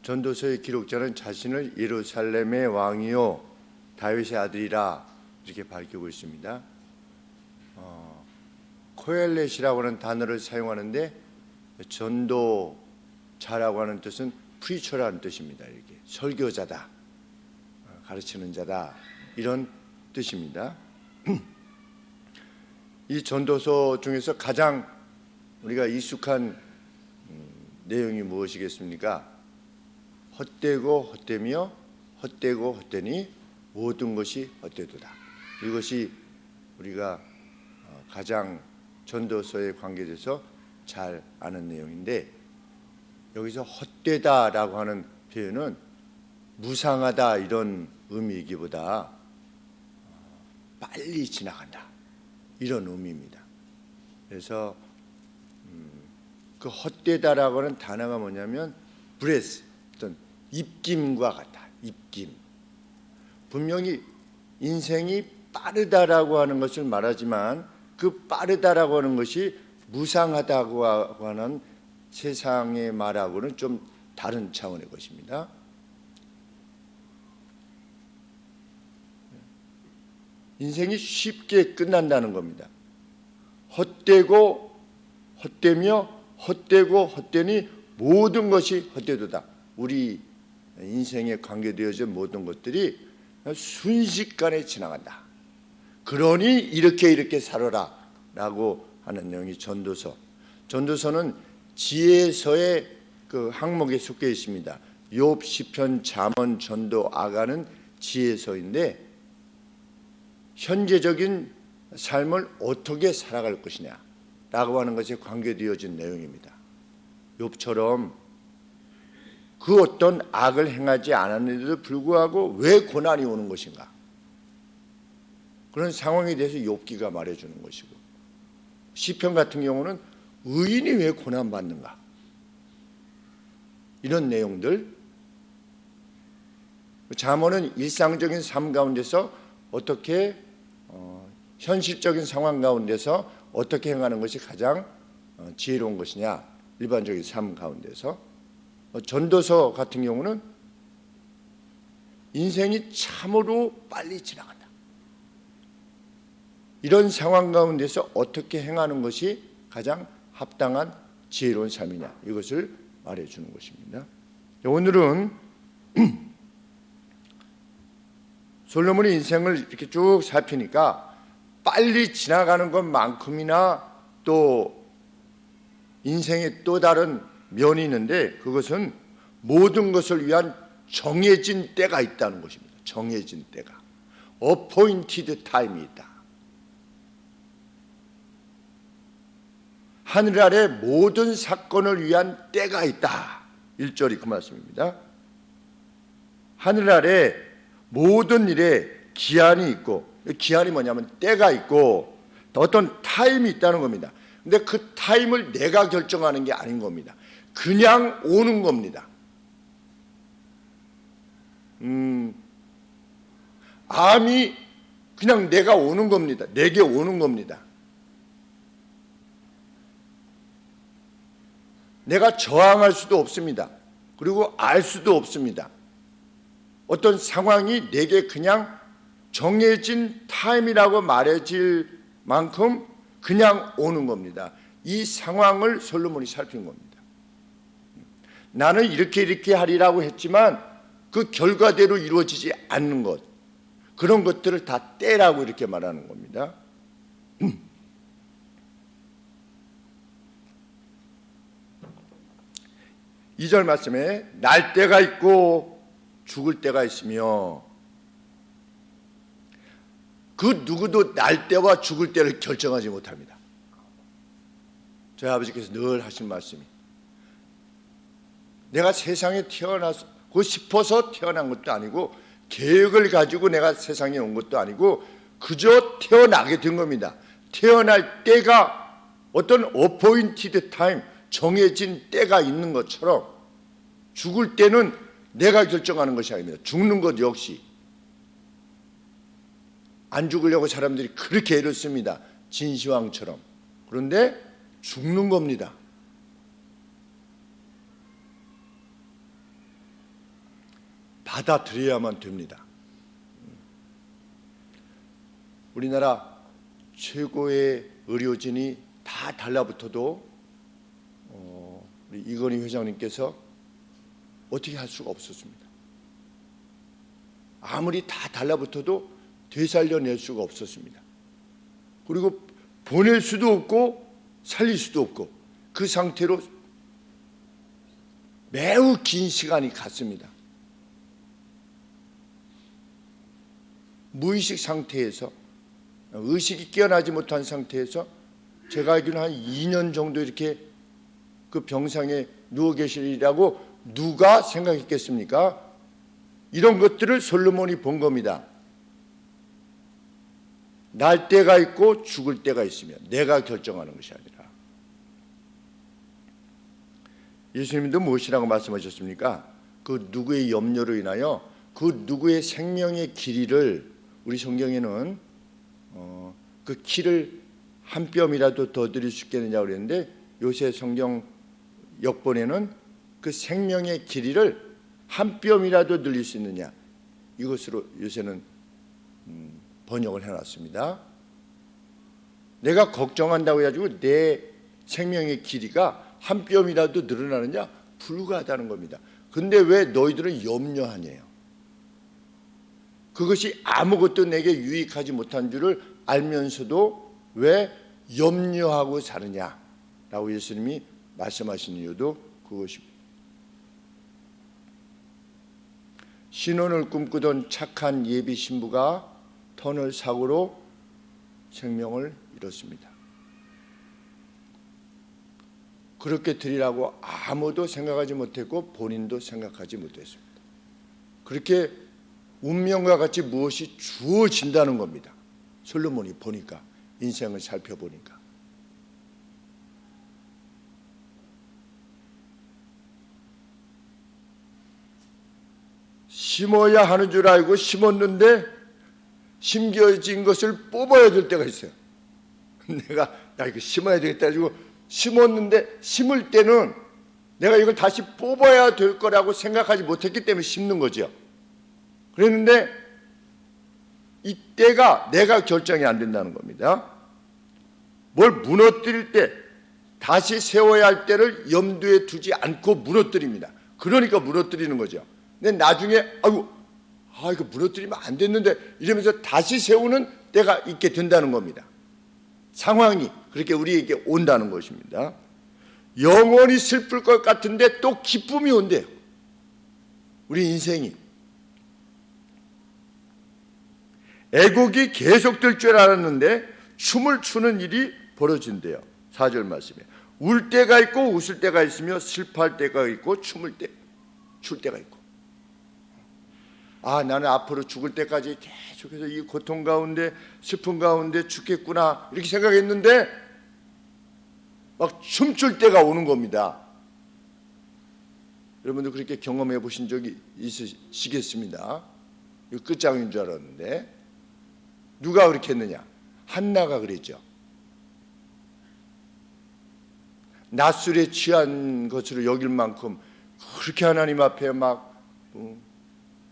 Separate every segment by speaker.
Speaker 1: 전도서의 기록자는 자신을 예루살렘의 왕이요 다윗의 아들이라 이렇게 밝히고 있습니다. 코엘렛이라고 하는 단어를 사용하는데 전도자라고 하는 뜻은 프리처라는 뜻입니다. 이렇게 설교자다, 가르치는 자다, 이런 뜻입니다. 이 전도서 중에서 가장 우리가 익숙한 내용이 무엇이겠습니까? 헛되고 헛되며 헛되고 헛되니 모든 것이 헛되도다. 이것이 우리가 가장 전도서에 관계돼서 잘 아는 내용인데, 여기서 헛되다라고 하는 표현은 무상하다 이런 의미이기보다 빨리 지나간다 이런 의미입니다. 그래서 그 헛되다라고 하는 단어가 뭐냐면 브레스, 어떤 입김과 같다. 입김. 분명히 인생이 빠르다라고 하는 것을 말하지만 그 빠르다라고 하는 것이 무상하다고 하는 세상의 말하고는 좀 다른 차원의 것입니다. 인생이 쉽게 끝난다는 겁니다. 헛되고 헛되며 헛되고 헛되니 모든 것이 헛되도다. 우리 인생에 관계되어진 모든 것들이 순식간에 지나간다. 그러니 이렇게 살아라 라고 하는 내용이 전도서. 전도서는 지혜서의 그 항목에 속해 있습니다. 욥, 시편, 잠언, 전도, 아가는 지혜서인데 현재적인 삶을 어떻게 살아갈 것이냐 라고 하는 것에 관계되어진 내용입니다. 욥처럼 그 어떤 악을 행하지 않았는데도 불구하고 왜 고난이 오는 것인가, 그런 상황에 대해서 욥기가 말해주는 것이고, 시편 같은 경우는 의인이 왜 고난받는가, 이런 내용들. 잠언은 일상적인 삶 가운데서 어떻게 현실적인 상황 가운데서 어떻게 행하는 것이 가장 지혜로운 것이냐, 일반적인 삶 가운데서. 전도서 같은 경우는 인생이 참으로 빨리 지나간다. 이런 상황 가운데서 어떻게 행하는 것이 가장 합당한 지혜로운 삶이냐, 이것을 말해주는 것입니다. 오늘은 솔로몬의 인생을 이렇게 쭉 살피니까 빨리 지나가는 것만큼이나 또 인생의 또 다른 면이 있는데, 그것은 모든 것을 위한 정해진 때가 있다는 것입니다. 정해진 때가, appointed time이 있다. 하늘 아래 모든 사건을 위한 때가 있다. 1절이 그 말씀입니다. 하늘 아래 모든 일에 기한이 있고, 기한이 뭐냐면 때가 있고 어떤 타임이 있다는 겁니다. 근데 그 타임을 내가 결정하는 게 아닌 겁니다. 그냥 오는 겁니다. 암이 그냥 내가 오는 겁니다. 내게 오는 겁니다. 내가 저항할 수도 없습니다. 그리고 알 수도 없습니다. 어떤 상황이 내게 그냥 정해진 타임이라고 말해질 만큼 그냥 오는 겁니다. 이 상황을 솔로몬이 살핀 겁니다. 나는 이렇게 하리라고 했지만 그 결과대로 이루어지지 않는 것, 그런 것들을 다 때라고 이렇게 말하는 겁니다. 2절 말씀에 날 때가 있고 죽을 때가 있으며, 그 누구도 날 때와 죽을 때를 결정하지 못합니다. 저희 아버지께서 늘 하신 말씀이, 내가 세상에 태어나고 싶어서 태어난 것도 아니고 계획을 가지고 내가 세상에 온 것도 아니고 그저 태어나게 된 겁니다. 태어날 때가 어떤 appointed time, 정해진 때가 있는 것처럼 죽을 때는 내가 결정하는 것이 아닙니다. 죽는 것 역시. 안 죽으려고 사람들이 그렇게 애를 씁니다. 진시황처럼. 그런데 죽는 겁니다. 받아들여야만 됩니다. 우리나라 최고의 의료진이 다 달라붙어도 우리 이건희 회장님께서 어떻게 할 수가 없었습니다. 아무리 다 달라붙어도 되살려낼 수가 없었습니다. 그리고 보낼 수도 없고 살릴 수도 없고 그 상태로 매우 긴 시간이 갔습니다. 무의식 상태에서 의식이 깨어나지 못한 상태에서 제가 알기로는 한 2년 정도 이렇게 그 병상에 누워 계시리라고 누가 생각했겠습니까? 이런 것들을 솔로몬이 본 겁니다. 날 때가 있고 죽을 때가 있으며 내가 결정하는 것이 아니라. 예수님도 무엇이라고 말씀하셨습니까? 그 누구의 염려로 인하여 그 누구의 생명의 길이를 우리 성경에는 그 키를 한 뼘이라도 더 드릴 수 있겠느냐고 그랬는데 요새 성경 역본에는 그 생명의 길이를 한 뼘이라도 늘릴 수 있느냐 이것으로 요새는 번역을 해놨습니다. 내가 걱정한다고 해가지고 내 생명의 길이가 한 뼘이라도 늘어나느냐? 불가하다는 겁니다. 근데 왜 너희들은 염려하냐요? 그것이 아무것도 내게 유익하지 못한 줄을 알면서도 왜 염려하고 사느냐라고 예수님이 말씀하신 이유도 그것입니다. 신혼을 꿈꾸던 착한 예비 신부가 터널 사고로 생명을 잃었습니다. 그렇게 드리라고 아무도 생각하지 못했고 본인도 생각하지 못했습니다. 그렇게 운명과 같이 무엇이 주어진다는 겁니다. 솔로몬이 보니까, 인생을 살펴보니까. 심어야 하는 줄 알고 심었는데 심겨진 것을 뽑아야 될 때가 있어요. 내가 이거 심어야 되겠다 가지고 심었는데 심을 때는 내가 이걸 다시 뽑아야 될 거라고 생각하지 못했기 때문에 심는 거죠. 그랬는데 이때가 내가 결정이 안 된다는 겁니다. 뭘 무너뜨릴 때 다시 세워야 할 때를 염두에 두지 않고 무너뜨립니다. 그러니까 무너뜨리는 거죠. 근데 나중에 이거 무너뜨리면 안 됐는데 이러면서 다시 세우는 때가 있게 된다는 겁니다. 상황이 그렇게 우리에게 온다는 것입니다. 영원히 슬플 것 같은데 또 기쁨이 온대요. 우리 인생이. 애곡이 계속될 줄 알았는데 춤을 추는 일이 벌어진대요. 4절 말씀에 울 때가 있고 웃을 때가 있으며 슬퍼할 때가 있고 출 때가 있고. 나는 앞으로 죽을 때까지 계속해서 이 고통 가운데 슬픔 가운데 죽겠구나 이렇게 생각했는데 막 춤출 때가 오는 겁니다. 여러분들 그렇게 경험해 보신 적이 있으시겠습니다. 이거 끝장인 줄 알았는데 누가 그렇게 했느냐? 한나가 그랬죠. 낮술에 취한 것으로 여길 만큼 그렇게 하나님 앞에 막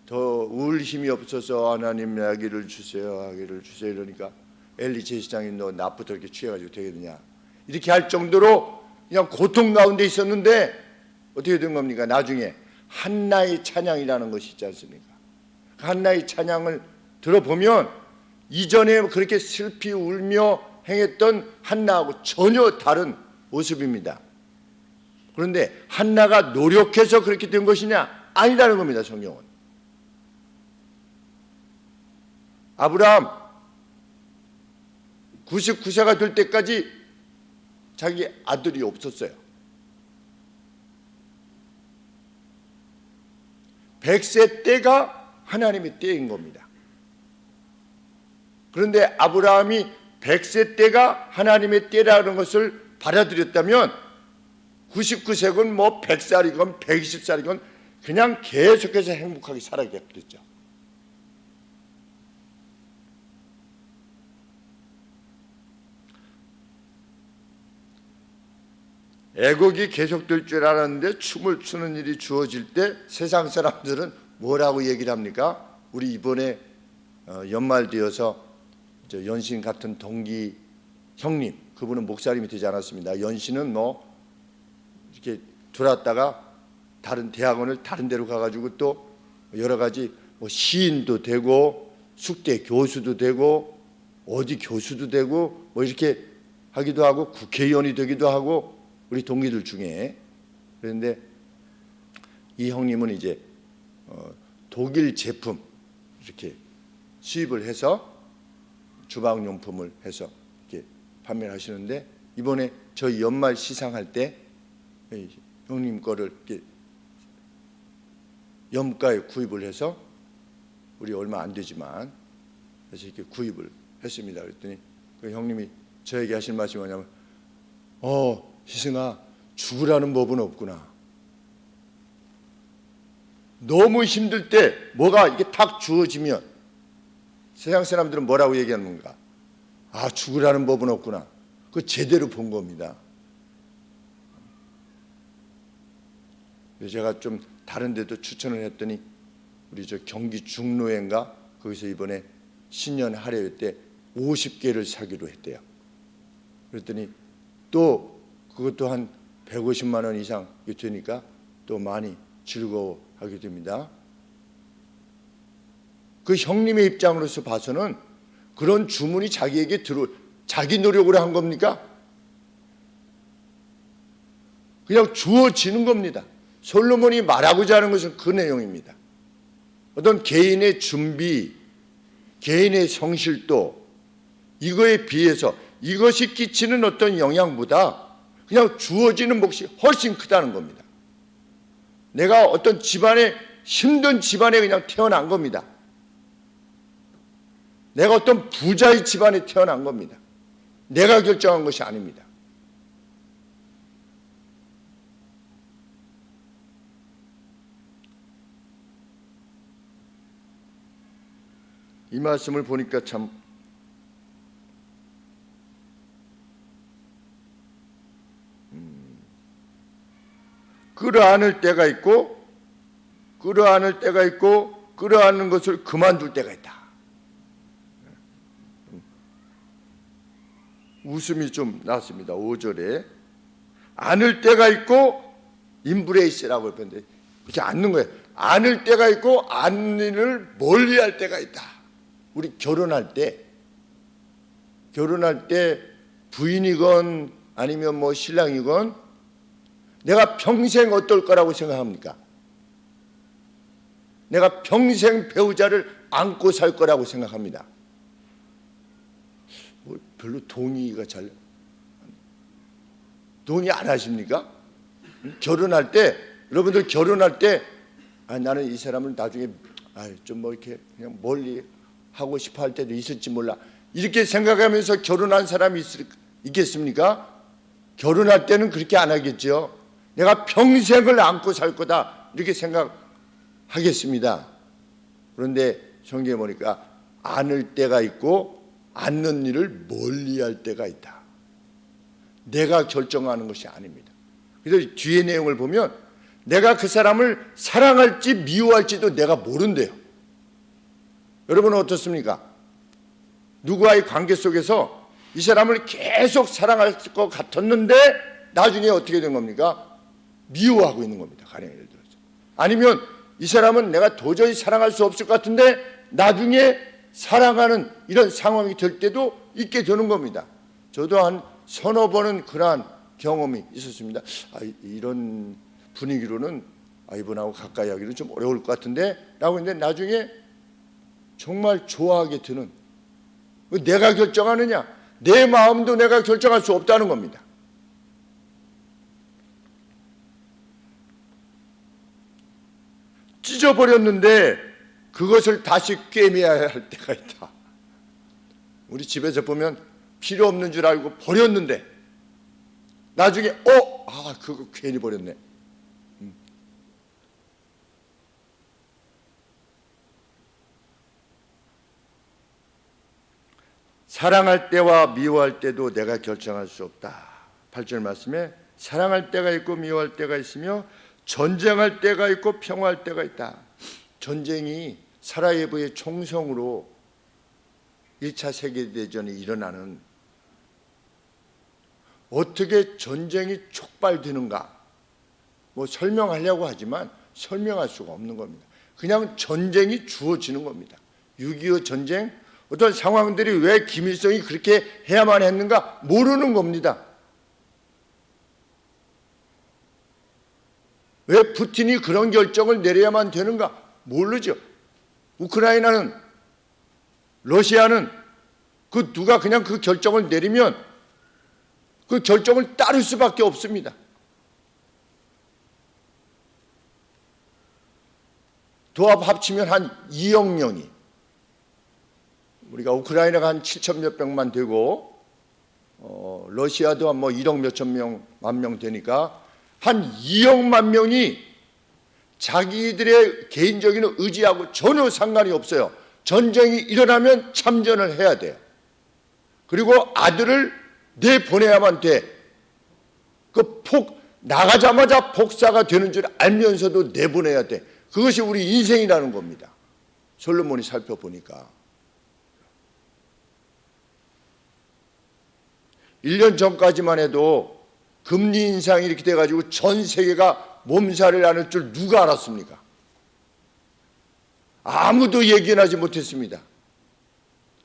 Speaker 1: 더 울 힘이 없어서 하나님 아기를 주세요 이러니까 엘리 제사장이 너 낮부터 이렇게 취해가지고 되겠느냐 이렇게 할 정도로 그냥 고통 가운데 있었는데 어떻게 된 겁니까? 나중에 한나의 찬양이라는 것이 있지 않습니까? 한나의 찬양을 들어보면 이전에 그렇게 슬피 울며 행했던 한나하고 전혀 다른 모습입니다. 그런데 한나가 노력해서 그렇게 된 것이냐? 아니라는 겁니다. 성경은. 아브라함 99세가 될 때까지 자기 아들이 없었어요. 100세 때가 하나님의 때인 겁니다. 그런데 아브라함이 100세 때가 하나님의 때라는 것을 받아들였다면 99세건 뭐 100살이건 120살이건 그냥 계속해서 행복하게 살아야겠죠. 애곡이 계속될 줄 알았는데 춤을 추는 일이 주어질 때 세상 사람들은 뭐라고 얘기를 합니까? 우리 이번에 연말 되어서 연신 같은 동기 형님, 그분은 목사님이 되지 않았습니다. 연신은 뭐 이렇게 들어왔다가 다른 대학원을 다른 데로 가가지고 또 여러 가지 뭐 시인도 되고 숙대 교수도 되고 어디 교수도 되고 뭐 이렇게 하기도 하고 국회의원이 되기도 하고 우리 동기들 중에. 그런데 이 형님은 이제 독일 제품 이렇게 수입을 해서 주방용품을 해서 이렇게 판매를 하시는데, 이번에 저희 연말 시상할 때 형님 거를 이렇게 염가에 구입을 해서 우리 얼마 안 되지만 그래서 이렇게 구입을 했습니다. 그랬더니 그 형님이 저에게 하신 말씀이 뭐냐면, 희승아, 죽으라는 법은 없구나. 너무 힘들 때 뭐가 이게 탁 주어지면 세상 사람들은 뭐라고 얘기하는가? 죽으라는 법은 없구나. 그거 제대로 본 겁니다. 그래서 제가 좀 다른 데도 추천을 했더니 우리 저 경기 중로회인가 거기서 이번에 신년 할애회 때 50개를 사기로 했대요. 그랬더니 또 그것도 한 150만 원 이상 되니까 또 많이 즐거워하게 됩니다. 그 형님의 입장으로서 봐서는 그런 주문이 자기에게 자기 노력으로 한 겁니까? 그냥 주어지는 겁니다. 솔로몬이 말하고자 하는 것은 그 내용입니다. 어떤 개인의 준비, 개인의 성실도, 이거에 비해서 이것이 끼치는 어떤 영향보다 그냥 주어지는 몫이 훨씬 크다는 겁니다. 내가 어떤 집안에, 힘든 집안에 그냥 태어난 겁니다. 내가 어떤 부자의 집안에 태어난 겁니다. 내가 결정한 것이 아닙니다. 이 말씀을 보니까 참 끌어안을 때가 있고 끌어안을 때가 있고 끌어안는 것을 그만둘 때가 있다. 웃음이 좀 났습니다. 5절에 안을 때가 있고 임브레이스라고 했는데 이렇게 안는 거예요. 안을 때가 있고 안을 멀리할 때가 있다. 우리 결혼할 때 부인이건 아니면 뭐 신랑이건 내가 평생 어떨 거라고 생각합니까? 내가 평생 배우자를 안고 살 거라고 생각합니다. 뭐 별로 동의가 잘 동의 안 하십니까? 결혼할 때 여러분들 결혼할 때 나는 이 사람을 나중에 좀 뭐 이렇게 그냥 멀리 하고 싶어 할 때도 있을지 몰라 이렇게 생각하면서 결혼한 사람이 있겠습니까? 결혼할 때는 그렇게 안 하겠죠. 내가 평생을 안고 살 거다 이렇게 생각하겠습니다. 그런데 성경에 보니까 안을 때가 있고 안는 일을 멀리할 때가 있다. 내가 결정하는 것이 아닙니다. 그래서 뒤에 내용을 보면 내가 그 사람을 사랑할지 미워할지도 내가 모른대요. 여러분은 어떻습니까? 누구와의 관계 속에서 이 사람을 계속 사랑할 것 같았는데 나중에 어떻게 된 겁니까? 미워하고 있는 겁니다. 가령 예를 들어서. 아니면 이 사람은 내가 도저히 사랑할 수 없을 것 같은데 나중에 사랑하는 이런 상황이 될 때도 있게 되는 겁니다. 저도 한 서너 번은 그러한 경험이 있었습니다. 이런 분위기로는 이분하고 가까이 하기는 좀 어려울 것 같은데 라고 했는데 나중에 정말 좋아하게 되는, 내가 결정하느냐? 내 마음도 내가 결정할 수 없다는 겁니다. 찢어버렸는데 그것을 다시 꿰매야 할 때가 있다. 우리 집에서 보면 필요 없는 줄 알고 버렸는데 나중에 그거 괜히 버렸네. 사랑할 때와 미워할 때도 내가 결정할 수 없다. 8절 말씀에 사랑할 때가 있고 미워할 때가 있으며 전쟁할 때가 있고 평화할 때가 있다. 전쟁이 사라예보의 총성으로 1차 세계대전이 일어나는, 어떻게 전쟁이 촉발되는가 뭐 설명하려고 하지만 설명할 수가 없는 겁니다. 그냥 전쟁이 주어지는 겁니다. 6.25 전쟁, 어떤 상황들이 왜 김일성이 그렇게 해야만 했는가 모르는 겁니다. 왜 푸틴이 그런 결정을 내려야만 되는가 모르죠. 우크라이나는, 러시아는 그 누가 그냥 그 결정을 내리면 그 결정을 따를 수밖에 없습니다. 도합 합치면 한 2억 명이, 우리가 우크라이나가 한 7천 몇백만 되고 러시아도 한 뭐 1억 몇천 명, 만 명 되니까 한 2억만 명이 자기들의 개인적인 의지하고 전혀 상관이 없어요. 전쟁이 일어나면 참전을 해야 돼요. 그리고 아들을 내보내야만 돼. 나가자마자 복사가 되는 줄 알면서도 내보내야 돼. 그것이 우리 인생이라는 겁니다. 솔로몬이 살펴보니까 1년 전까지만 해도 금리 인상이 이렇게 돼가지고 전 세계가 몸살을 앓을 줄 누가 알았습니까? 아무도 예견하지 못했습니다.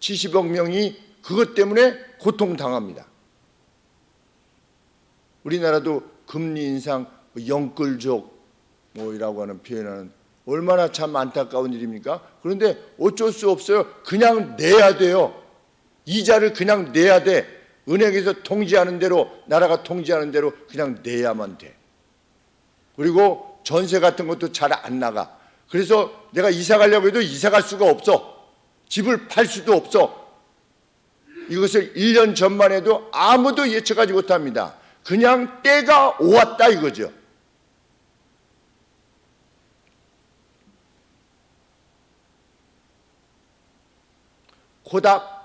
Speaker 1: 70억 명이 그것 때문에 고통당합니다. 우리나라도 금리 인상, 영끌족 뭐이라고 하는 표현은 얼마나 참 안타까운 일입니까? 그런데 어쩔 수 없어요. 그냥 내야 돼요. 이자를 그냥 내야 돼. 은행에서 통지하는 대로, 나라가 통지하는 대로 그냥 내야만 돼. 그리고 전세 같은 것도 잘 안 나가. 그래서 내가 이사 가려고 해도 이사 갈 수가 없어. 집을 팔 수도 없어. 이것을 1년 전만 해도 아무도 예측하지 못합니다. 그냥 때가 왔다 이거죠. 코닥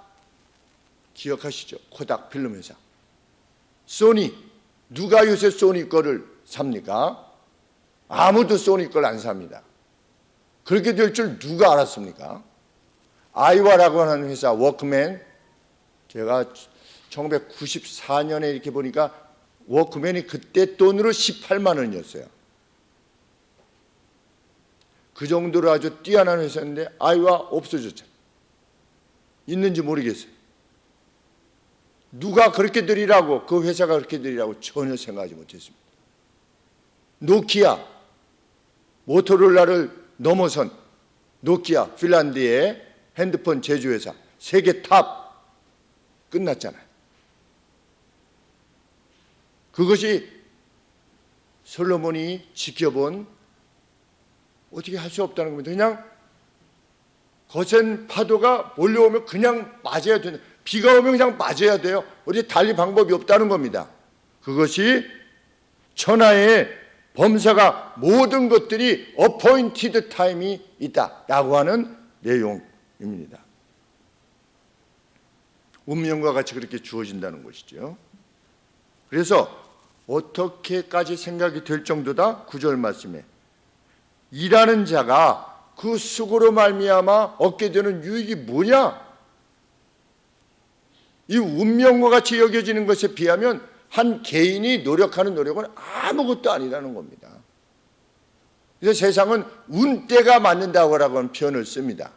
Speaker 1: 기억하시죠? 코닥 필름 회사. 소니, 누가 요새 소니 거를 삽니까? 아무도 소니 걸 안 삽니다. 그렇게 될 줄 누가 알았습니까? 아이와라고 하는 회사, 워크맨, 제가 1994년에 이렇게 보니까 워크맨이 그때 돈으로 18만 원이었어요. 그 정도로 아주 뛰어난 회사인데 아이와 없어졌잖아요. 있는지 모르겠어요. 누가 그렇게 들이라고, 그 회사가 그렇게 들이라고 전혀 생각하지 못했습니다. 노키아, 모토로라를 넘어선 노키아, 핀란드의 핸드폰 제조회사, 세계 탑, 끝났잖아요. 그것이 솔로몬이 지켜본, 어떻게 할 수 없다는 겁니다. 그냥 거센 파도가 몰려오면 그냥 맞아야 되는, 비가 오면 그냥 맞아야 돼요. 어디 달리 방법이 없다는 겁니다. 그것이 천하의 범사가 모든 것들이 어포인티드 타임이 있다라고 하는 내용입니다. 운명과 같이 그렇게 주어진다는 것이죠. 그래서 어떻게까지 생각이 될 정도다? 9절 말씀에 일하는 자가 그 수고로 말미암아 얻게 되는 유익이 뭐냐? 이 운명과 같이 여겨지는 것에 비하면 한 개인이 노력하는 노력은 아무것도 아니라는 겁니다. 그래서 세상은 운때가 맞는다고 하는 표현을 씁니다.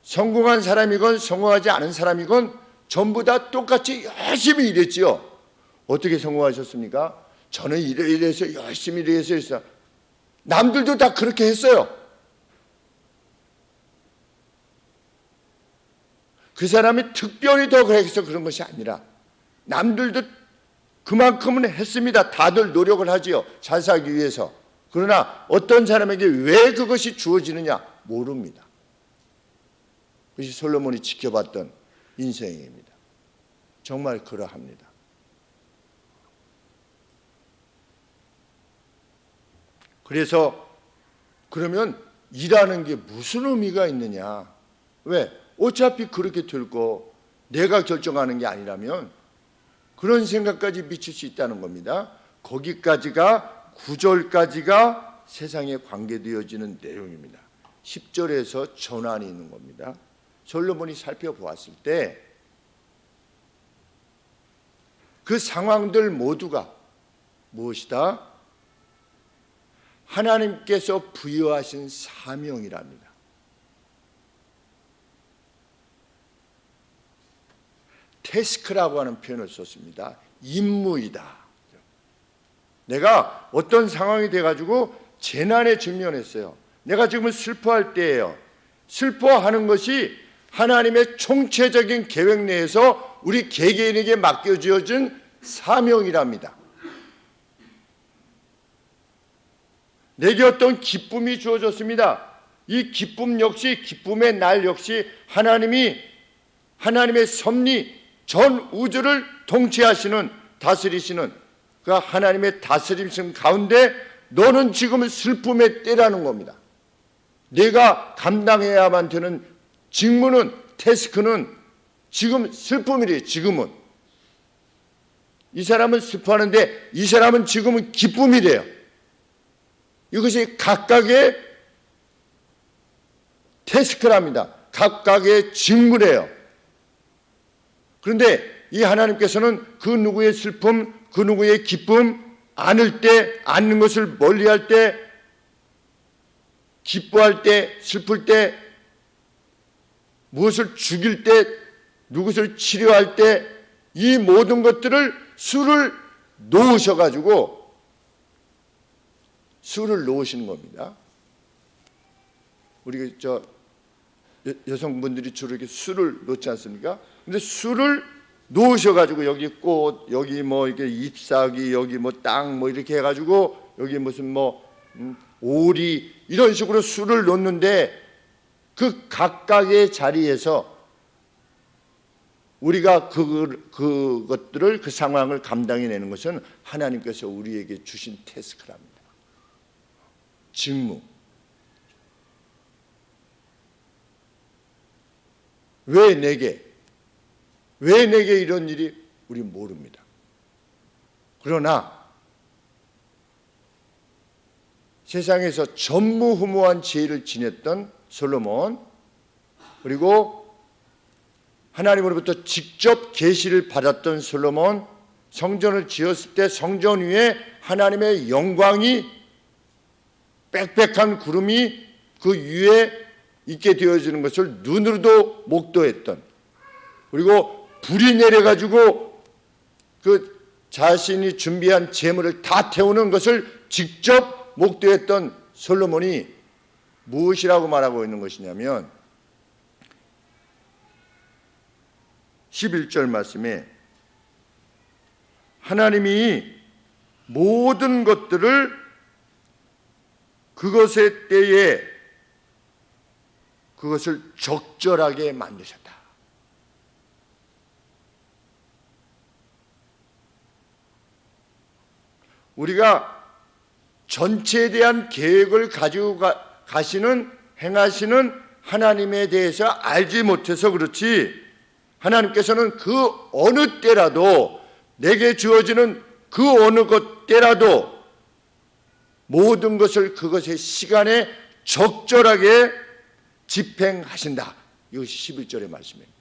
Speaker 1: 성공한 사람이건 성공하지 않은 사람이건 전부 다 똑같이 열심히 일했지요. 어떻게 성공하셨습니까? 저는 이래서 열심히 일해서 남들도 다 그렇게 했어요. 그 사람이 특별히 더 그래서 그런 것이 아니라 남들도 그만큼은 했습니다. 다들 노력을 하지요. 잘 살기 위해서. 그러나 어떤 사람에게 왜 그것이 주어지느냐 모릅니다. 그것이 솔로몬이 지켜봤던 인생입니다. 정말 그러합니다. 그래서 그러면 일하는 게 무슨 의미가 있느냐? 왜? 어차피 그렇게 될 거 내가 결정하는 게 아니라면 그런 생각까지 미칠 수 있다는 겁니다. 거기까지가 9절까지가 세상에 관계되어지는 내용입니다. 10절에서 전환이 있는 겁니다. 솔로몬이 살펴보았을 때 그 상황들 모두가 무엇이다? 하나님께서 부여하신 사명이랍니다. 태스크라고 하는 표현을 썼습니다. 임무이다. 내가 어떤 상황이 돼가지고 재난에 직면했어요. 내가 지금 슬퍼할 때예요. 슬퍼하는 것이 하나님의 총체적인 계획 내에서 우리 개개인에게 맡겨주어진 사명이랍니다. 내게 어떤 기쁨이 주어졌습니다. 이 기쁨 역시, 기쁨의 날 역시 하나님의 섭리, 전 우주를 통치하시는, 다스리시는 그 하나님의 다스림심 가운데 너는 지금 슬픔의 때라는 겁니다. 내가 감당해야만 되는 직무는, 태스크는 지금 슬픔이래요. 지금은 이 사람은 슬퍼하는데 이 사람은 지금은 기쁨이래요. 이것이 각각의 태스크랍니다. 각각의 직무래요. 그런데 이 하나님께서는 그 누구의 슬픔, 그 누구의 기쁨, 않는 것을 멀리할 때, 기뻐할 때, 슬플 때, 무엇을 죽일 때, 누구를 치료할 때, 이 모든 것들을 수를 놓으셔가지고 수를 놓으시는 겁니다. 우리 여성분들이 주로 이렇게 수를 놓지 않습니까? 근데 수를 놓으셔가지고 여기 꽃, 여기 뭐 이렇게 잎사귀, 여기 뭐 땅 뭐 이렇게 해가지고 여기 무슨 오리 이런 식으로 수를 놓는데 그 각각의 자리에서 우리가 그것들을 그 상황을 감당해내는 것은 하나님께서 우리에게 주신 태스크랍니다. 직무. 왜 내게 이런 일이 우리 모릅니다. 그러나 세상에서 전무후무한 지혜를 지녔던 솔로몬, 그리고 하나님으로부터 직접 계시를 받았던 솔로몬, 성전을 지었을 때 성전 위에 하나님의 영광이 빽빽한 구름이 그 위에 있게 되어지는 것을 눈으로도 목도했던, 그리고 불이 내려가지고 그 자신이 준비한 제물을 다 태우는 것을 직접 목도했던 솔로몬이 무엇이라고 말하고 있는 것이냐면 11절 말씀에 하나님이 모든 것들을 그것의 때에 그것을 적절하게 만드셨다. 우리가 전체에 대한 계획을 가지고 가시는, 행하시는 하나님에 대해서 알지 못해서 그렇지, 하나님께서는 그 어느 때라도, 내게 주어지는 그 어느 것 때라도 모든 것을 그것의 시간에 적절하게 집행하신다. 이것이 11절의 말씀입니다.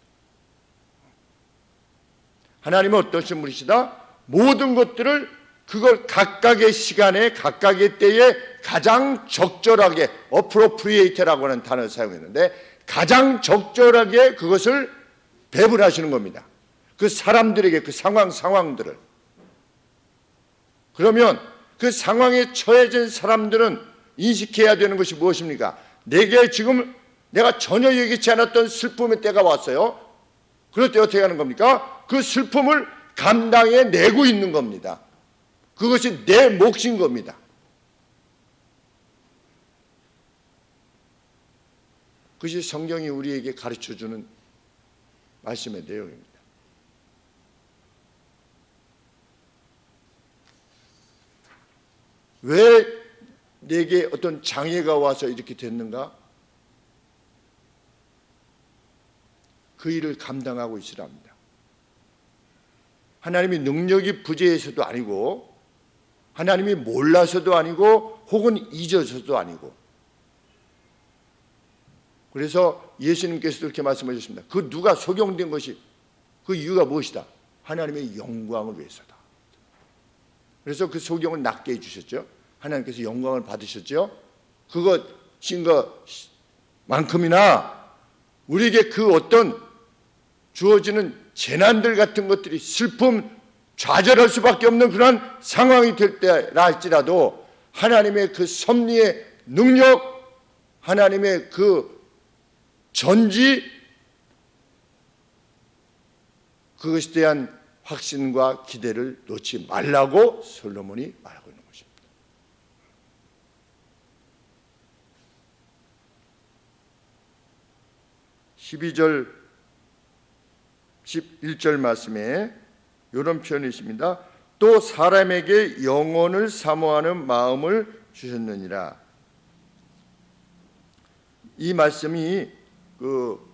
Speaker 1: 하나님은 어떠신 분이시다? 모든 것들을 그걸 각각의 시간에, 각각의 때에 가장 적절하게, appropriate라고 하는 단어를 사용했는데 가장 적절하게 그것을 배분하시는 겁니다. 그 사람들에게, 그 상황들을. 그러면 그 상황에 처해진 사람들은 인식해야 되는 것이 무엇입니까? 내가 전혀 예기치 않았던 슬픔의 때가 왔어요. 그럴 때 어떻게 하는 겁니까? 그 슬픔을 감당해 내고 있는 겁니다. 그것이 내 몫인 겁니다. 그것이 성경이 우리에게 가르쳐주는 말씀의 내용입니다. 왜 내게 어떤 장애가 와서 이렇게 됐는가? 그 일을 감당하고 있으랍니다. 하나님이 능력이 부재해서도 아니고 하나님이 몰라서도 아니고 혹은 잊어서도 아니고. 그래서 예수님께서도 이렇게 말씀하셨습니다. 그 누가 소경된 것이 그 이유가 무엇이다? 하나님의 영광을 위해서다. 그래서 그 소경을 낫게 해주셨죠. 하나님께서 영광을 받으셨죠. 그것인 것만큼이나 우리에게 그 어떤 주어지는 재난들 같은 것들이 슬픔, 좌절할 수밖에 없는 그런 상황이 될 때라 할지라도 하나님의 그 섭리의 능력, 하나님의 그 전지, 그것에 대한 확신과 기대를 놓지 말라고 솔로몬이 말하고 있는 것입니다. 12절 11절 말씀에 이런 표현이 있습니다. 또 사람에게 영혼을 사모하는 마음을 주셨느니라. 이 말씀이 그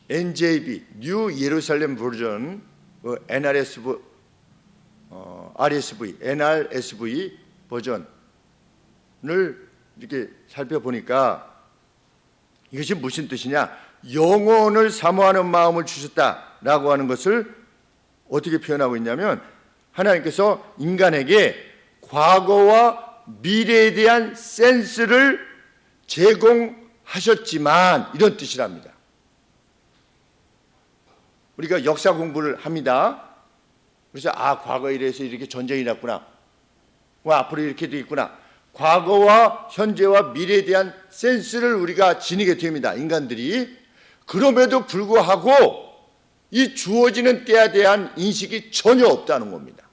Speaker 1: NJB 뉴 예루살렘 버전, NRSV 버전을 이렇게 살펴보니까 이것이 무슨 뜻이냐? 영혼을 사모하는 마음을 주셨다라고 하는 것을 어떻게 표현하고 있냐면, 하나님께서 인간에게 과거와 미래에 대한 센스를 제공하셨지만, 이런 뜻이랍니다. 우리가 역사 공부를 합니다. 그래서 과거에 이래서 이렇게 전쟁이 났구나, 앞으로 이렇게 돼 있구나. 과거와 현재와 미래에 대한 센스를 우리가 지니게 됩니다, 인간들이. 그럼에도 불구하고 이 주어지는 때에 대한 인식이 전혀 없다는 겁니다.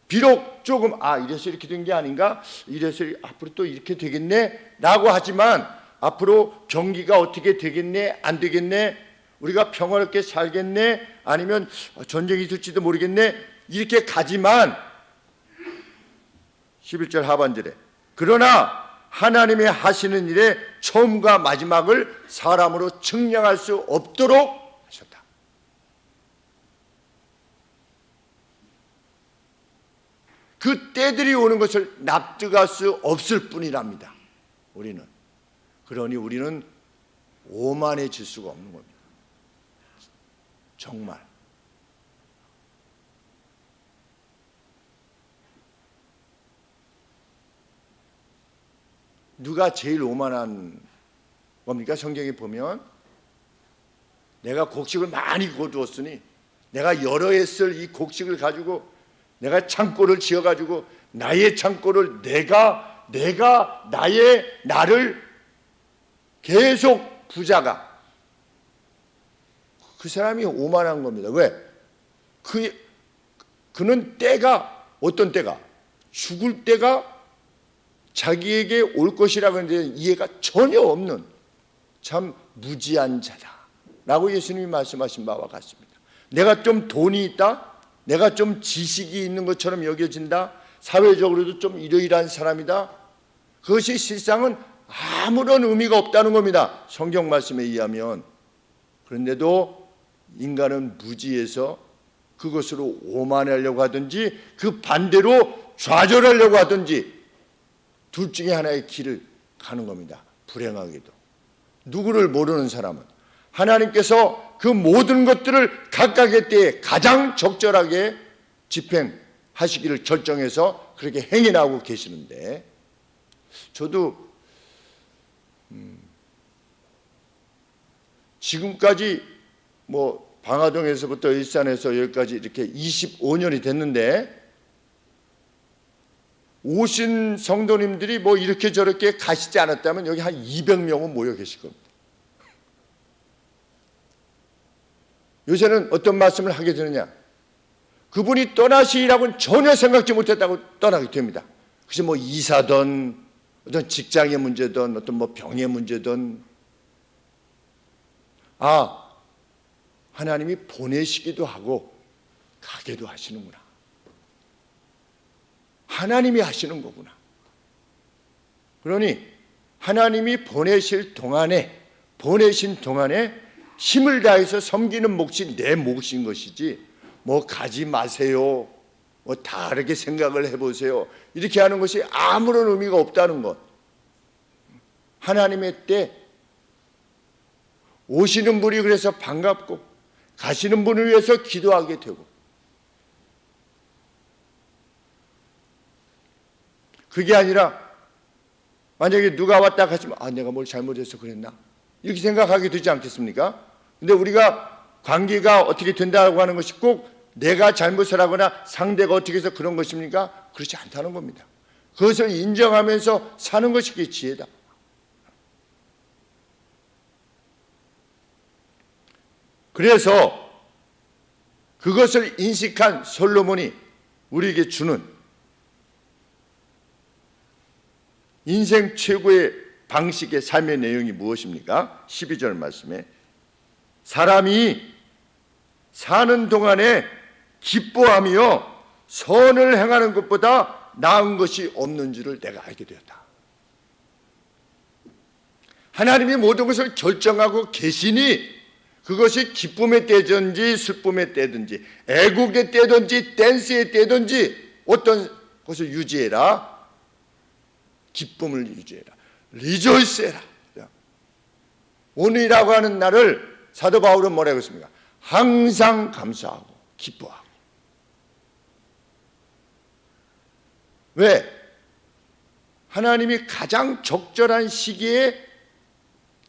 Speaker 1: 비록 조금 이래서 이렇게 된 게 아닌가, 이래서 앞으로 또 이렇게 되겠네 라고 하지만, 앞으로 경기가 어떻게 되겠네, 안 되겠네, 우리가 평화롭게 살겠네, 아니면 전쟁이 있을지도 모르겠네, 이렇게 가지만 11절 하반절에 그러나 하나님의 하시는 일의 처음과 마지막을 사람으로 측량할 수 없도록 하셨다. 그 때들이 오는 것을 납득할 수 없을 뿐이랍니다. 우리는. 그러니 우리는 오만해질 수가 없는 겁니다. 정말. 누가 제일 오만한 겁니까? 성경에 보면 내가 곡식을 많이 거두었으니 내가 여러 해 쓸 이 곡식을 가지고 내가 창고를 지어가지고 나의 창고를 내가 나를 계속 부자가, 그 사람이 오만한 겁니다. 왜? 그는 때가, 어떤 때가? 죽을 때가 자기에게 올 것이라고 하는데 이해가 전혀 없는 참 무지한 자다라고 예수님이 말씀하신 바와 같습니다. 내가 좀 돈이 있다, 내가 좀 지식이 있는 것처럼 여겨진다, 사회적으로도 좀 이러이러한 사람이다, 그것이 실상은 아무런 의미가 없다는 겁니다, 성경 말씀에 의하면. 그런데도 인간은 무지해서 그것으로 오만하려고 하든지 그 반대로 좌절하려고 하든지 둘 중에 하나의 길을 가는 겁니다. 불행하게도. 누구를 모르는 사람은 하나님께서 그 모든 것들을 각각의 때에 가장 적절하게 집행하시기를 결정해서 그렇게 행해 나오고 계시는데, 저도 지금까지 방화동에서부터 일산에서 여기까지 이렇게 25년이 됐는데, 오신 성도님들이 이렇게 저렇게 가시지 않았다면 여기 한 200명은 모여 계실 겁니다. 요새는 어떤 말씀을 하게 되느냐, 그분이 떠나시라고는 전혀 생각지 못했다고 떠나게 됩니다. 그래서 이사든 어떤 직장의 문제든 어떤 병의 문제든, 하나님이 보내시기도 하고 가게도 하시는구나, 하나님이 하시는 거구나. 그러니 하나님이 보내신 동안에 힘을 다해서 섬기는 몫이 내 몫인 것이지, 가지 마세요, 뭐 다르게 생각을 해보세요. 이렇게 하는 것이 아무런 의미가 없다는 것. 하나님의 때 오시는 분이 그래서 반갑고 가시는 분을 위해서 기도하게 되고, 그게 아니라 만약에 누가 왔다 가시면 내가 뭘 잘못해서 그랬나 이렇게 생각하게 되지 않겠습니까? 근데 우리가 관계가 어떻게 된다고 하는 것이 꼭 내가 잘못을 하거나 상대가 어떻게 해서 그런 것입니까? 그렇지 않다는 겁니다. 그것을 인정하면서 사는 것이 그게 지혜다. 그래서 그것을 인식한 솔로몬이 우리에게 주는 인생 최고의 방식의 삶의 내용이 무엇입니까? 12절 말씀에 사람이 사는 동안에 기뻐하며 선을 행하는 것보다 나은 것이 없는 줄을 내가 알게 되었다. 하나님이 모든 것을 결정하고 계시니 그것이 기쁨의 때든지 슬픔의 때든지 애국의 때든지 댄스의 때든지 어떤 것을 유지해라. 기쁨을 유지해라. 리조이스해라. 오늘이라고 하는 날을 사도 바울은 뭐라고 했습니까? 항상 감사하고 기뻐하고. 왜? 하나님이 가장 적절한 시기에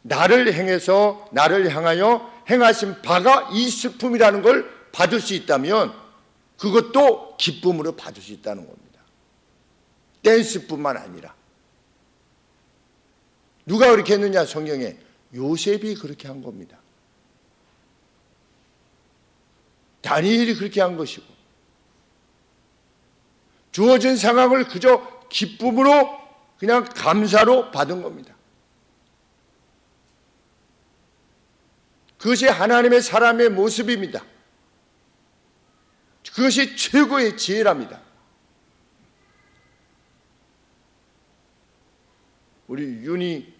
Speaker 1: 나를 향하여 행하신 바가 이 슬픔이라는 걸 받을 수 있다면 그것도 기쁨으로 받을 수 있다는 겁니다. 댄스뿐만 아니라. 누가 그렇게 했느냐? 성경에 요셉이 그렇게 한 겁니다. 다니엘이 그렇게 한 것이고, 주어진 상황을 그저 기쁨으로 그냥 감사로 받은 겁니다. 그것이 하나님의 사람의 모습입니다. 그것이 최고의 지혜랍니다. 우리 윤이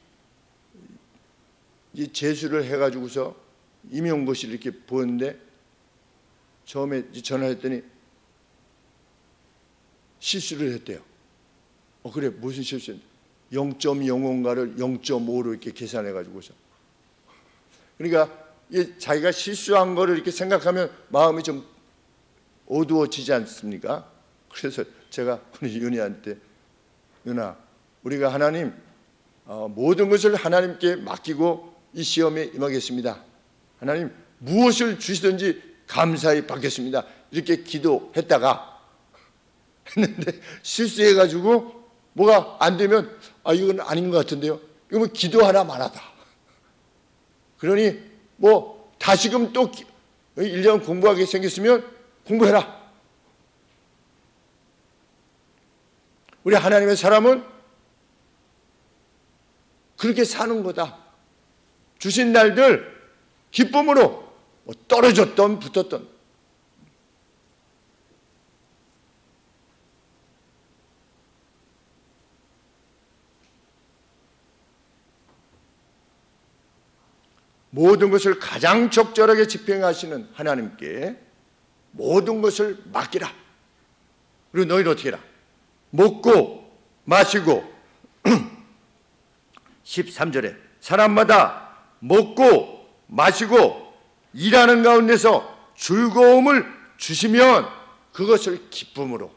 Speaker 1: 재수를 해가지고서 임용고시를 이렇게 보는데 처음에 전화했더니 실수를 했대요. 그래, 무슨 실수였는데 0.05인가를 0.5로 이렇게 계산해가지고서. 그러니까 자기가 실수한 거를 이렇게 생각하면 마음이 좀 어두워지지 않습니까? 그래서 제가 우리 윤희한테, 윤아, 우리가 하나님 모든 것을 하나님께 맡기고 이 시험에 임하겠습니다. 하나님 무엇을 주시든지 감사히 받겠습니다. 이렇게 기도했다가 했는데 실수해가지고 뭐가 안 되면 이건 아닌 것 같은데요. 이건 기도 하나 말하다. 그러니 뭐 다시금 또 1년 공부하게 생겼으면 공부해라. 우리 하나님의 사람은 그렇게 사는 거다. 주신 날들 기쁨으로 떨어졌던 붙었던. 모든 것을 가장 적절하게 집행하시는 하나님께 모든 것을 맡기라. 그리고 너희는 어떻게 해라? 먹고 마시고 13절에 사람마다 먹고 마시고 일하는 가운데서 즐거움을 주시면 그것을 기쁨으로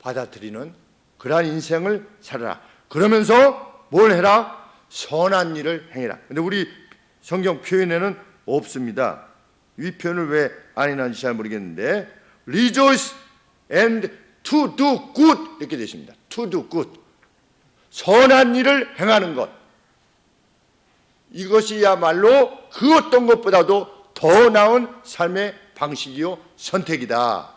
Speaker 1: 받아들이는 그러한 인생을 살아라. 그러면서 뭘 해라? 선한 일을 행해라. 근데 우리 성경 표현에는 없습니다. 이 표현을 왜 안 해놨는지 잘 모르겠는데 rejoice and to do good 이렇게 되십니다. to do good. 선한 일을 행하는 것. 이것이야말로 그 어떤 것보다도 더 나은 삶의 방식이요 선택이다.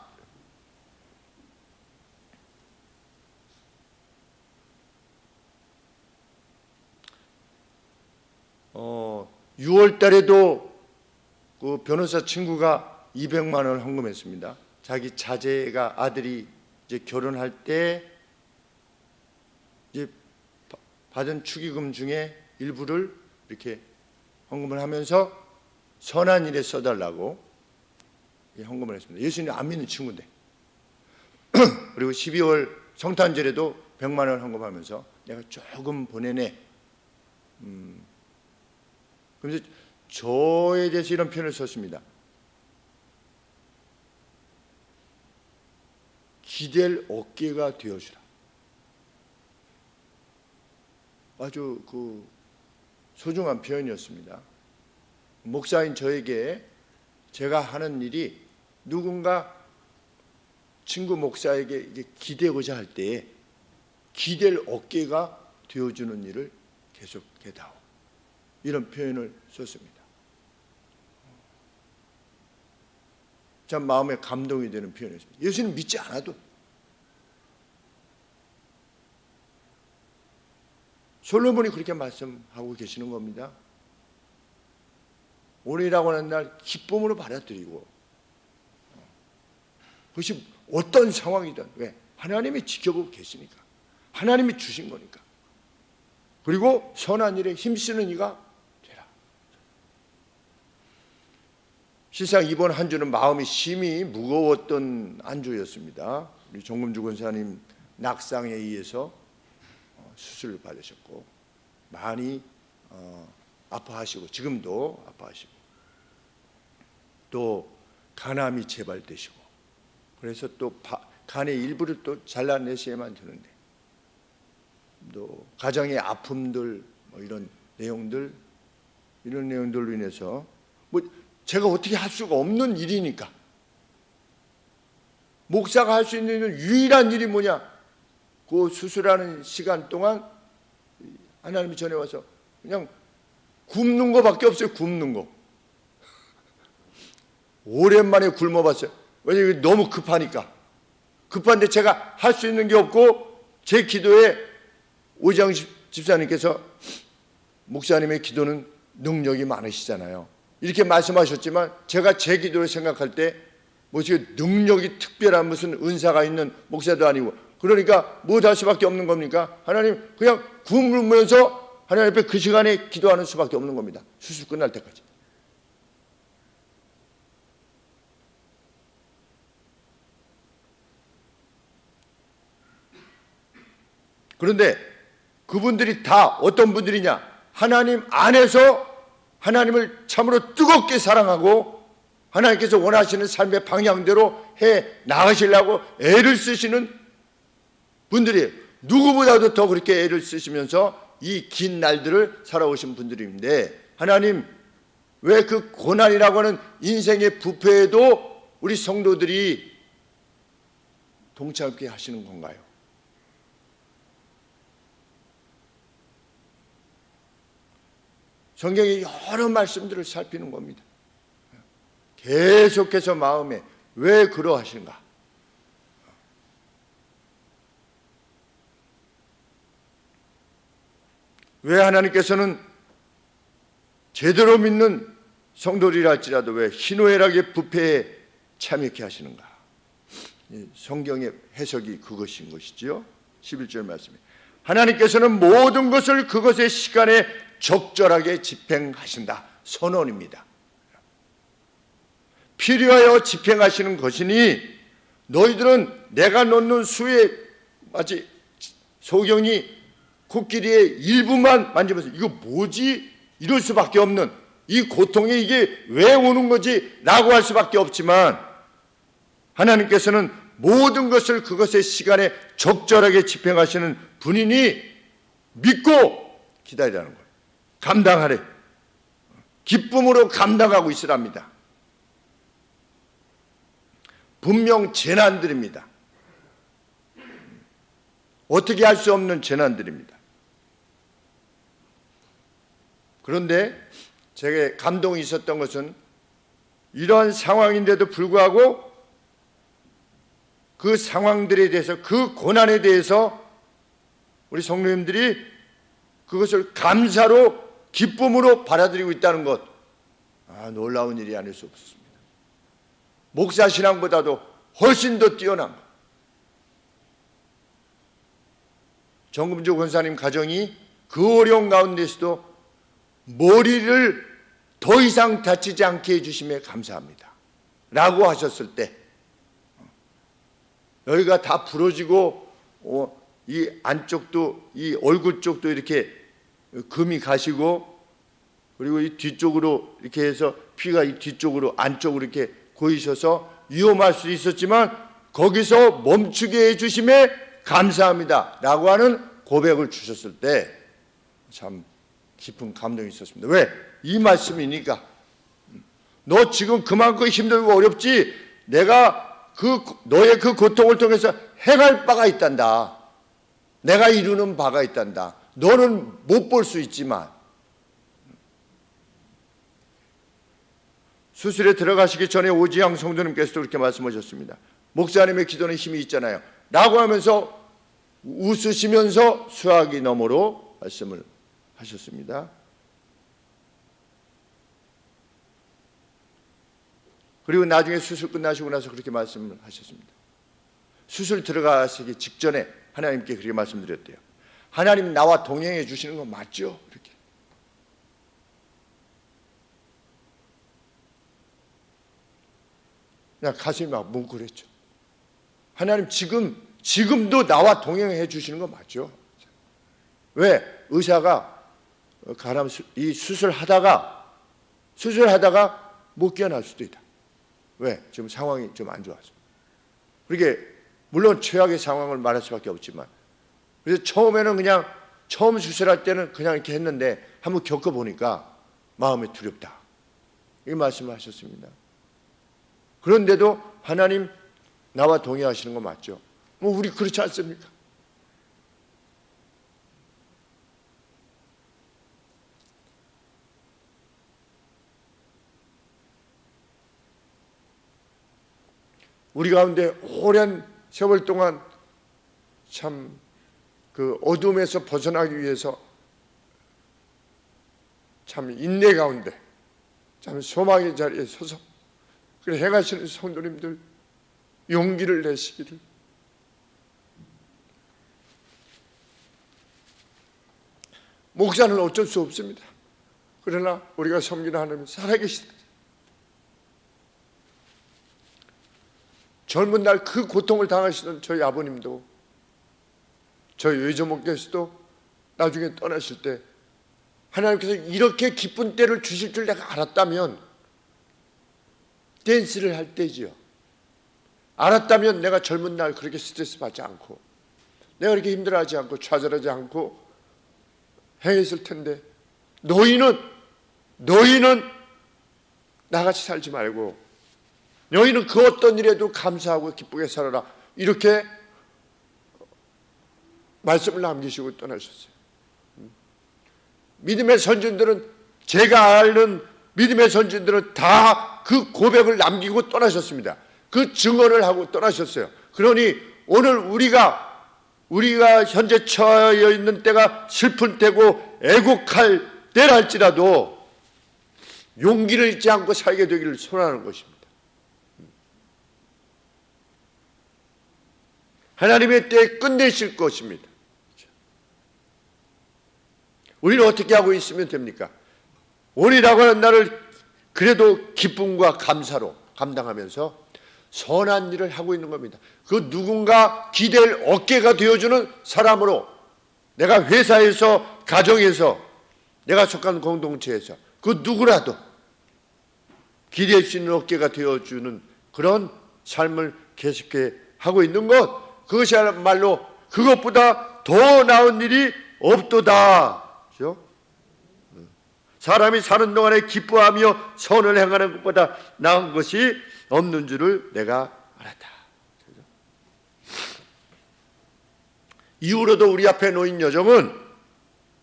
Speaker 1: 어, 6월 달에도 그 변호사 친구가 200만 원을 헌금했습니다. 자기 자제가 아들이 이제 결혼할 때 이제 받은 축의금 중에 일부를 이렇게 헌금을 하면서 선한 일에 써달라고 헌금을 했습니다. 예수님 안 믿는 친구인데 그리고 12월 성탄절에도 100만 원 헌금하면서 내가 조금 보내네. 그래서 저에 대해서 이런 표현을 썼습니다. 기댈 어깨가 되어주라. 아주 소중한 표현이었습니다. 목사인 저에게 제가 하는 일이 누군가 친구 목사에게 이제 기대고자 할 때에 기댈 어깨가 되어주는 일을 계속해다오. 이런 표현을 썼습니다. 참 마음에 감동이 되는 표현이었습니다. 예수는 믿지 않아도 솔로몬이 그렇게 말씀하고 계시는 겁니다. 오늘이라고 하는 날 기쁨으로 받아들이고, 그것이 어떤 상황이든, 왜? 하나님이 지켜보고 계시니까, 하나님이 주신 거니까. 그리고 선한 일에 힘쓰는 이가 되라. 실상 이번 한 주는 마음이 심히 무거웠던 한 주였습니다. 우리 정금주 권사님 낙상에 의해서 수술을 받으셨고 많이 아파하시고 지금도 아파하시고 또 간암이 재발되시고 그래서 또 간의 일부를 또 잘라내셔야만 되는데 또 가정의 아픔들 이런 내용들로 인해서 제가 어떻게 할 수가 없는 일이니까 목사가 할 수 있는 유일한 일이 뭐냐? 그 수술하는 시간 동안 하나님이 전해와서 그냥 굶는 거밖에 없어요. 굶는 거. 오랜만에 굶어봤어요. 왜냐면 너무 급하니까. 급한데 제가 할 수 있는 게 없고 제 기도에 오장 집사님께서 목사님의 기도는 능력이 많으시잖아요. 이렇게 말씀하셨지만 제가 제 기도를 생각할 때 능력이 특별한 무슨 은사가 있는 목사도 아니고 그러니까 뭐 할 수밖에 없는 겁니까? 하나님 그냥 굶으면서 하나님 앞에 그 시간에 기도하는 수밖에 없는 겁니다. 수술 끝날 때까지. 그런데 그분들이 다 어떤 분들이냐? 하나님 안에서 하나님을 참으로 뜨겁게 사랑하고 하나님께서 원하시는 삶의 방향대로 해 나가시려고 애를 쓰시는 분들이에요. 누구보다도 더 그렇게 애를 쓰시면서 이 긴 날들을 살아오신 분들인데 하나님 왜 그 고난이라고 하는 인생의 부패에도 우리 성도들이 동참하게 하시는 건가요? 성경의 여러 말씀들을 살피는 겁니다. 계속해서 마음에 왜 그러하신가? 왜 하나님께서는 제대로 믿는 성도들이라 할지라도 왜 희노애락의 부패에 참여케 하시는가? 성경의 해석이 그것인 것이지요. 11절 말씀에 하나님께서는 모든 것을 그것의 시간에 적절하게 집행하신다. 선언입니다. 필요하여 집행하시는 것이니 너희들은 내가 놓는 수의 마치 소경이 코끼리의 일부만 만지면서 이거 뭐지? 이럴 수밖에 없는 이 고통이 이게 왜 오는 거지? 라고 할 수밖에 없지만 하나님께서는 모든 것을 그것의 시간에 적절하게 집행하시는 분이니 믿고 기다리라는 거예요. 감당하래. 기쁨으로 감당하고 있으랍니다. 분명 재난들입니다. 어떻게 할 수 없는 재난들입니다. 그런데 제게 감동이 있었던 것은 이러한 상황인데도 불구하고 그 상황들에 대해서 그 고난에 대해서 우리 성도님들이 그것을 감사로 기쁨으로 받아들이고 있다는 것, 놀라운 일이 아닐 수 없습니다. 목사 신앙보다도 훨씬 더 뛰어난 것. 정금주 권사님 가정이 그 어려운 가운데서도 머리를 더 이상 다치지 않게 해주심에 감사합니다 라고 하셨을 때 여기가 다 부러지고 이 안쪽도 이 얼굴 쪽도 이렇게 금이 가시고 그리고 이 뒤쪽으로 이렇게 해서 피가 이 뒤쪽으로 안쪽으로 이렇게 고이셔서 위험할 수 있었지만 거기서 멈추게 해주심에 감사합니다 라고 하는 고백을 주셨을 때 참 깊은 감동이 있었습니다. 왜? 이 말씀이니까. 너 지금 그만큼 힘들고 어렵지 내가 너의 그 고통을 통해서 행할 바가 있단다. 내가 이루는 바가 있단다. 너는 못 볼 수 있지만 수술에 들어가시기 전에 오지영 성도님께서도 그렇게 말씀하셨습니다. 목사님의 기도는 힘이 있잖아요 라고 하면서 웃으시면서 수화기 너머로 말씀을 하셨습니다. 그리고 나중에 수술 끝나시고 나서 그렇게 말씀을 하셨습니다. 수술 들어가시기 직전에 하나님께 그렇게 말씀드렸대요. 하나님 나와 동행해 주시는 거 맞죠? 이렇게. 그냥 가슴이 막 뭉클했죠. 하나님 지금도 나와 동행해 주시는 거 맞죠? 왜? 의사가 이 수술하다가 못 깨어날 수도 있다. 왜? 지금 상황이 좀 안 좋아서. 그러게 물론 최악의 상황을 말할 수밖에 없지만 그래서 처음에는 그냥 처음 수술할 때는 그냥 이렇게 했는데 한번 겪어보니까 마음이 두렵다. 이 말씀을 하셨습니다. 그런데도 하나님 나와 동의하시는 거 맞죠? 우리 그렇지 않습니까? 우리 가운데 오랜 세월 동안 참 그 어둠에서 벗어나기 위해서 참 인내 가운데 참 소망의 자리에 서서 그래 행하시는 성도님들 용기를 내시기를 목사는 어쩔 수 없습니다. 그러나 우리가 섬기는 하나님 살아계시다. 젊은 날 그 고통을 당하시던 저희 아버님도 저희 외조목께서도 나중에 떠나실 때 하나님께서 이렇게 기쁜 때를 주실 줄 내가 알았다면 댄스를 할 때지요. 알았다면 내가 젊은 날 그렇게 스트레스 받지 않고 내가 그렇게 힘들어하지 않고 좌절하지 않고 행했을 텐데 너희는 나같이 살지 말고 너희는 그 어떤 일에도 감사하고 기쁘게 살아라 이렇게 말씀을 남기시고 떠나셨어요. 믿음의 선진들은 제가 아는 믿음의 선진들은 다 그 고백을 남기고 떠나셨습니다. 그 증언을 하고 떠나셨어요. 그러니 오늘 우리가 현재 처해 있는 때가 슬픈 때고 애곡할 때랄지라도 용기를 잃지 않고 살게 되기를 소원하는 것입니다. 하나님의 때에 끝내실 것입니다. 우리는 어떻게 하고 있으면 됩니까? 오늘이라고 하는 날을 그래도 기쁨과 감사로 감당하면서 선한 일을 하고 있는 겁니다. 그 누군가 기댈 어깨가 되어주는 사람으로 내가 회사에서 가정에서 내가 속한 공동체에서 그 누구라도 기댈 수 있는 어깨가 되어주는 그런 삶을 계속해 하고 있는 것 그것이야말로 그것보다 더 나은 일이 없도다. 그렇죠? 사람이 사는 동안에 기뻐하며 선을 행하는 것보다 나은 것이 없는 줄을 내가 알았다. 이후로도 우리 앞에 놓인 여정은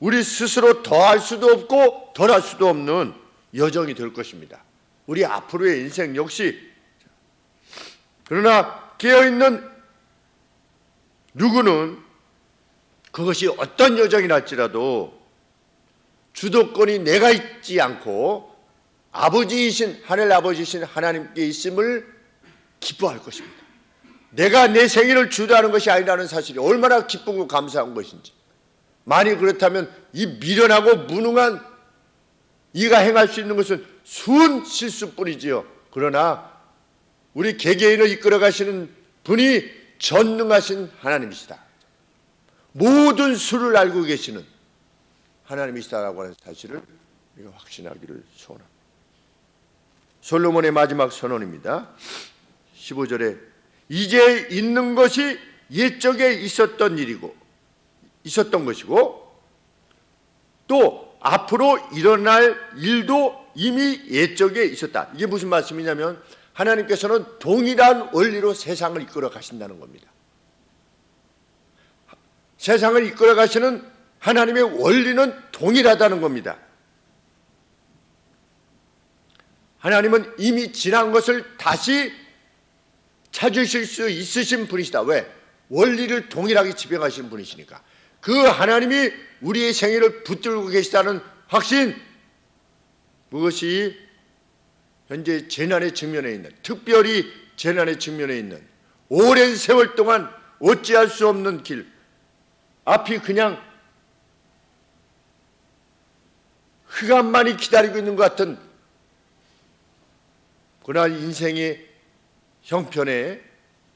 Speaker 1: 우리 스스로 더할 수도 없고 덜할 수도 없는 여정이 될 것입니다. 우리 앞으로의 인생 역시. 그러나 깨어있는 누구는 그것이 어떤 여정이랄지라도 주도권이 내가 있지 않고 아버지이신 하늘 아버지이신 하나님께 있음을 기뻐할 것입니다. 내가 내 생일을 주도하는 것이 아니라는 사실이 얼마나 기쁘고 감사한 것인지. 만일 그렇다면 이 미련하고 무능한 이가 행할 수 있는 것은 순 실수뿐이지요. 그러나 우리 개개인을 이끌어 가시는 분이 전능하신 하나님이시다. 모든 수를 알고 계시는 하나님이시다라고 하는 사실을 우리가 확신하기를 소원합니다. 솔로몬의 마지막 선언입니다. 15절에 이제 있는 것이 옛적에 있었던 것이고 또 앞으로 일어날 일도 이미 옛적에 있었다. 이게 무슨 말씀이냐면 하나님께서는 동일한 원리로 세상을 이끌어 가신다는 겁니다. 세상을 이끌어 가시는 하나님의 원리는 동일하다는 겁니다. 하나님은 이미 지난 것을 다시 찾으실 수 있으신 분이시다. 왜? 원리를 동일하게 지배하시는 분이시니까. 그 하나님이 우리의 생애를 붙들고 계시다는 확신, 그것이 현재 재난의 직면에 있는, 특별히 재난의 직면에 있는 오랜 세월 동안 어찌할 수 없는 길, 앞이 그냥 흑암만이 기다리고 있는 것 같은 그러한 인생의 형편에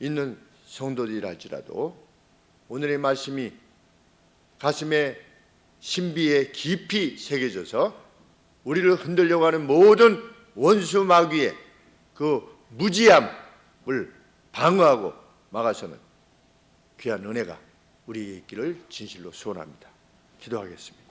Speaker 1: 있는 성도들이랄지라도 오늘의 말씀이 가슴에 신비에 깊이 새겨져서 우리를 흔들려고 하는 모든 원수 마귀의 그 무지함을 방어하고 막아서는 귀한 은혜가 우리의 있기를 진실로 소원합니다. 기도하겠습니다.